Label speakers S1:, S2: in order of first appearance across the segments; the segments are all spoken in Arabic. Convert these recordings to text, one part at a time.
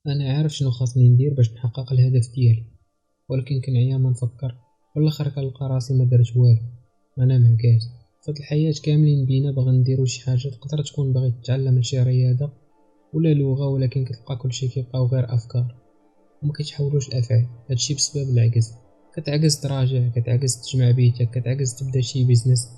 S1: انا عارف شنو خاصني ندير باش نحقق الهدف ديالي، ولكن كنعيا ما نفكر. والاخر كنلقى راسي ما درت والو. انا معكاس فهاد الحياة كاملين بينا باغي نديرو شي حاجة، تقدر تكون باغي تتعلم شي رياضة ولا لغة، ولكن كتلقى كلشي كيبقاو غير افكار وما كيتحولوش لافعال. هادشي بسبب العجز. كتعجز تراجع، كتعجز تجمع بيتك، كتعجز تبدا شي بيزنس.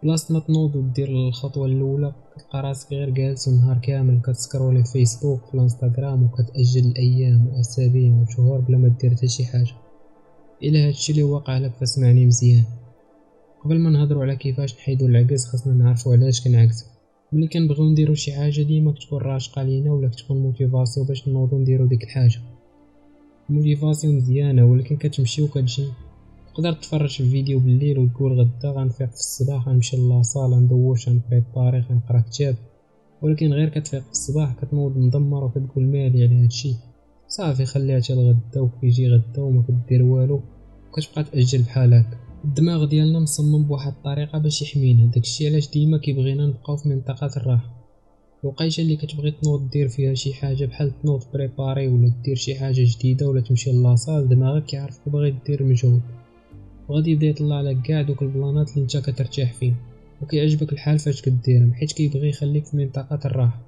S1: بلاصة ما تنوض ودير الخطوة الأولى كتلقى راسك غير جالس النهار كامل كتسكرولي في فيسبوك في الانستغرام، وكتأجل الأيام وأسابيع وشهور بلا ما دير حتى شي حاجة. إلا هادشي اللي واقع لك فاسمعني مزيان. قبل ما نهضروا على كيفاش نحيدو العجز، خاصنا نعرفوا علاش كنعجزو. ملي كنبغيو نديرو شي حاجة ديما كتكون راشقة لينا ولا كتكون موتيفاسيون باش نوضو نديرو ديك الحاجة. الموتيفاسيون مزيانة ولكن كتمشي وكتجي. تقدر تفرج في فيديو بالليل وتقول غدا غنفيق في الصباح، غنمشي لاصال ندوش غنبريباري غنقرا كتاب، ولكن غير كتفيق في الصباح كتنوض مدمر وكتقول مالي على هادشي، صافي خليها حتى لغدا. وكيجي غدا وما كدير والو وكتبقى تأجل بحال هكا. الدماغ ديالنا مصمم بواحد الطريقة باش يحمينا، داكشي علاش ديما كيبغينا نبقاو في منطقة الراحة. الوقيته اللي كتبغي تنوض دير فيها شي حاجة بحال تنوض بريباري ولا دير شي حاجة جديدة ولا تمشي لاصال، دماغك كيعرفك باغي دير مجهود وغادي يبدا يطلع لك كاع دوك البلانات اللي نتا كترتاح فيه وكيعجبك الحال فاش كديرهم، حيت كيبغي يخليك في منطقة الراحة.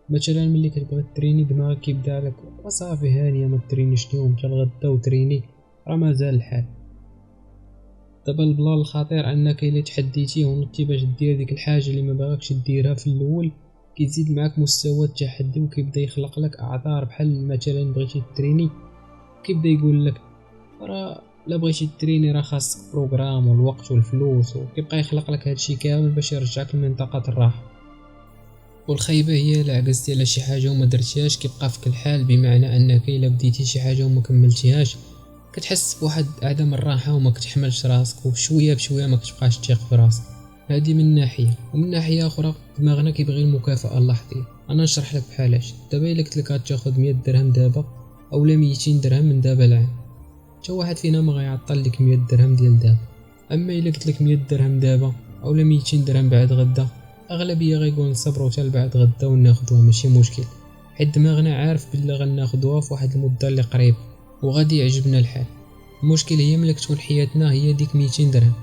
S1: مثلا ملي كتبغي تريني دماغك كيبدا لك وصافي هانيه ما ترينيش اليوم حتى الغدا وتريني، راه مازال الحال. دابا البلان الخطير انك الا تحديتيه ونضتي باش دير ديك الحاجه اللي ما باغاكش ديرها في الاول، كيزيد معاك مستوى التحدي وكيبدا يخلق لك اعذار. بحال مثلا بغيتي تريني كيبدا يقول لك راه لا بغيتي تريني راه خاصك بروغرام والوقت والفلوس، وكيبقى يخلق لك هادشي كامل باش يرجعك لمنطقه الراحه. والخيبه هي الا عجزتي على شي حاجه وما درتيهاش كيبقى فيك الحال، بمعنى انك الا بديتي شي حاجه وما كملتيهاش كتحس بواحد عدم الراحه وما كتحملش راسك، وبشويه بشويه ما كتبقاش تثق في راسك. هذه من ناحيه، ومن ناحيه اخرى دماغنا كيبغي المكافاه اللحظيه. انا نشرح لك بحالاش. دابا الا قلت لك غتاخذ 100 درهم دابا اولا 200 درهم من دابا لعام، حتى واحد فينا ما غيعطل لك 100 درهم ديال دابا. اما الا قلت لك 100 درهم دابا اولا 200 درهم بعد غدا، اغلبيه غيقول نصبروا حتى بعد غدا وناخذوها ماشي مشكل، حيت دماغنا عارف بلي غناخذوها في واحد المده اللي قريبه وغادي يعجبنا الحال. المشكل هي ملي كتكون حياتنا هي ديك 200 درهم،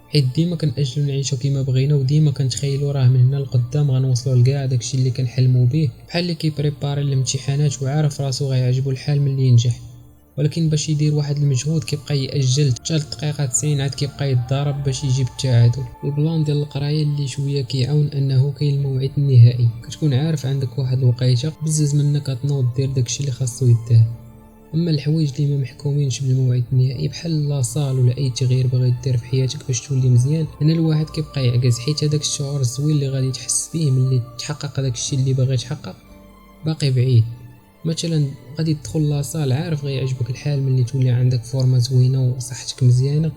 S1: حيت ديما كنأجلو نعيشو كيما بغينا وديما كنتخيلو راه من هنا لقدام غنوصلو لكاع داكشي اللي كنحلمو به. بحال اللي كيبريباري الامتحانات وعارف راسو غيعجبو الحال ملي ينجح، ولكن باش يدير واحد المجهود كيبقى يأجل حتى الدقيقة 90 عاد كيبقى يتضارب باش يجيب التعادل. البلان ديال القراية اللي شوية كيعاون انه كاين الموعد النهائي، كتكون عارف عندك واحد الوقيته بزز منك كتنوض دير داكشي اللي خاصو يدار. اما الحوايج اللي ما محكومينش بالموعد النهائي بحال لاصال ولا اي تغيير باغي دير في حياتك باش تولي مزيان، هنا الواحد كيبقى يعجز، حيت هذاك الشعور الزوين اللي غادي تحس فيه ملي تحقق داك الشيء اللي باغي تحقق باقي بعيد. مثلا غادي تدخل لاصال عارف غيعجبك الحال ملي تولي عندك فورمه زوينه وصحتك مزيانه،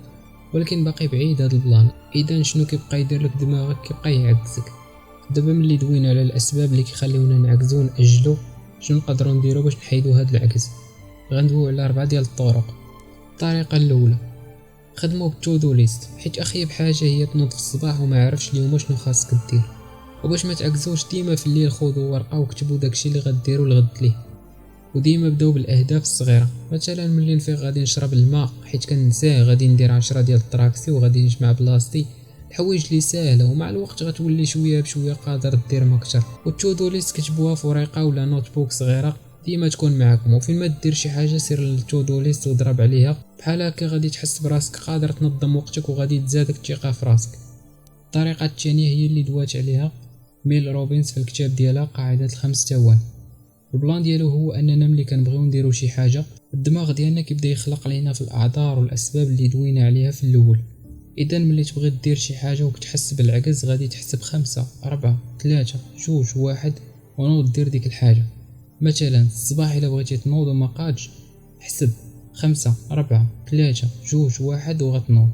S1: ولكن باقي بعيد هذا البلان. اذا شنو كيبقى يدير لك دماغك؟ كيبقى يعكسك. دابا ملي دوينا على الاسباب اللي كيخليونا نعكزو ونأجلو، شنو نقدروا نديرو باش نحيدو هذا العكس؟ غندويو على 4 ديال الطرق. الطريقه الاولى، خدموا بالتودو ليست. حيت اخيب حاجه هي تنوض في الصباح وما عرفش اليوم شنو خاصك دير. وباش ما تعكزوش ديما في الليل خذوا ورقه وكتبوا داكشي اللي غديروا لغد ليه. وديما بداو بالاهداف الصغيره، مثلا ملي نفيق غادي نشرب الماء حيت كنساه، غادي ندير 10 ديال الطراكسي وغادي نجمع بلاصتي. الحوايج اللي ساهله ومع الوقت غتولي شويه بشويه قادر دير اكثر. والتودو ليست كتبوها في ورقه ولا نوت بوك صغيره ديما تكون معاكم، وفين ما دير شي حاجه سير للتودو ليست وضرب عليها. بحال هكا غادي تحس براسك قادر تنظم وقتك وغادي تزادك الثقه في راسك. الطريقه الثانيه هي اللي دوات عليها ميل روبنز في الكتاب ديالها قاعده الخمس ثواني. البلان ديالو هو اننا ملي كنبغيو نديرو شي حاجه الدماغ ديالنا كيبدا يخلق لينا في الاعذار والاسباب اللي دوينا عليها في الاول. اذا ملي تبغي دير شي حاجه وكتحس بالعجز غادي تحسب 5 4 3 2 1 ونوض دير ديك الحاجه. مثلا الصباح الا بغيتي تنوض وما قادش، حسب 5 4 3 2 1 وغتنوض.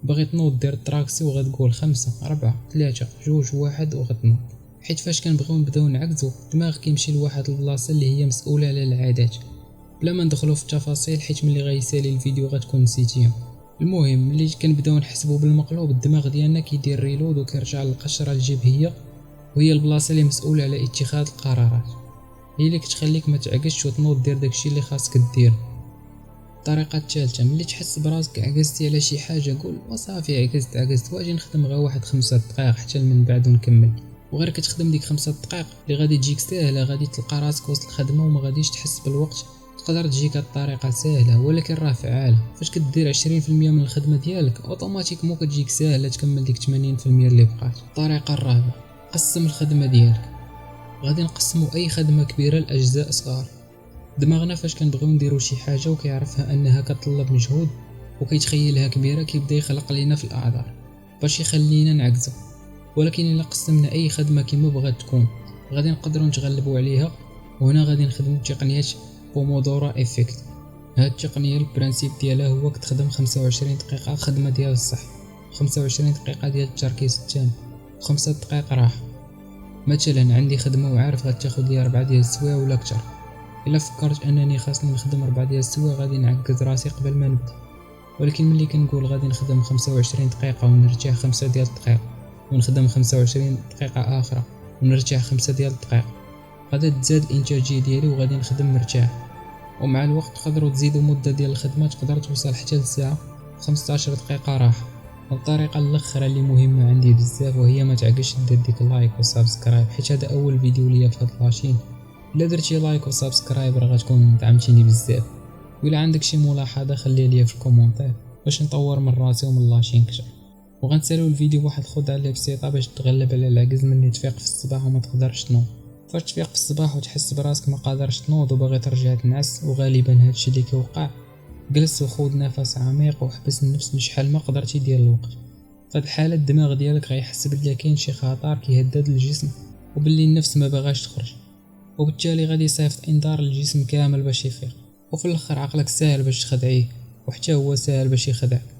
S1: باغي تنوض دير الطراكسي وغتقول 5 4 3 2 1 وغتنوض. حيت فاش كنبغيو نبداو نعكزو الدماغ كيمشي لواحد البلاصه اللي هي مسؤوله على العادات. بلا ما ندخلو في التفاصيل حيت ملي غيسالي الفيديو غتكون نسيتيهم. المهم ملي كنبداو نحسبو بالمقلوب الدماغ ديالنا كيدير ريلود وكيرجع للقشره الجبهيه، وهي البلاصه اللي مسؤوله على اتخاذ القرارات. هي اللي كتخليك ما تعجزش وتنوض دير داكشي اللي خاصك دير. الطريقه الثالثه، ملي تحس براسك عجزتي على شي حاجه قول وصافي عجزت واجي نخدم غير واحد 5 دقائق حتى من بعد ونكمل. وغير كتخدم ديك 5 دقائق اللي غادي تجيك ساهله، غادي تلقى راسك وسط الخدمه وما غاديش تحس بالوقت. تقدر تجيك الطريقه ساهله ولكن راه فعاله. فاش كدير 20% من الخدمه ديالك اوتوماتيكمون كتجيك ساهله تكمل ديك 80% اللي بقات. الطريقه الرابعه، قسم الخدمه ديالك. غادي نقسموا اي خدمه كبيره لاجزاء صغار. دماغنا فاش كنبغيو نديرو شي حاجه وكيعرفها انها كتطلب مجهود وكيتخيلها كبيره كيبدا يخلق لينا في الاعذار باش يخلينا نعجزو. ولكن الا قسمنا اي خدمه كما بغات تكون غادي نقدروا نتغلبوا عليها. وهنا غادي نخدموا تقنيه بومودورو ايفيكت. هاد التقنيه البرانسيب ديالها هو كتخدم 25 دقيقه خدمه ديال الصح، 25 دقيقه ديال التركيز التام، و5 دقائق راحه. مثلا عندي خدمه وعارف غتاخذ لي 4 ديال السوايع ولا اكثر. الا فكرت انني خاصني نخدم 4 ديال السوايع غادي نعقد راسي قبل ما نبدا. ولكن ملي كنقول غادي نخدم 25 دقيقه ونرتاح 5 ديال الدقائق ونخدم 25 دقيقه اخرى ونرتاح 5 ديال الدقائق، غادي تزاد الانتاجيه ديالي وغادي نخدم مرتاح. ومع الوقت تقدروا تزيدوا مده ديال الخدمه تقدر توصل حتى لساعه 15 دقيقه راحه. والطريقه الاخرى اللي مهمه عندي بزاف وهي ما تعقلش دير ديك لايك وسبسكرايب، حيت هذا اول فيديو ليا في هاد لاشين. الا درتي لايك وسبسكرايب راه غتكون دعمتيني بزاف. وإلا عندك شي ملاحظه خليها ليا في الكومونتير باش نطور من راسي ومن لاشين كتر. وغنساليو الفيديو بواحد الخدعه اللي بسيطه باش تتغلب على العجز ملي تفيق في الصباح وما تقدرش تنوض. فاش تفيق في الصباح وتحس براسك ما قادرش تنوض وباغي ترجع تنعس، وغالبا هادشي اللي كيوقع، جلس وخذ نفس عميق وحبس النفس لشحال ما قدرتي ديال الوقت. فهاد الحاله الدماغ ديالك غيحس بلي كاين شي خطر كيهدد الجسم وباللي النفس ما باغاش تخرج، وبالتالي غادي يصيفط انذار للجسم كامل باش يفيق. وفي الاخر عقلك ساهل باش تخدعيه وحتى هو ساهل باش يخدعك.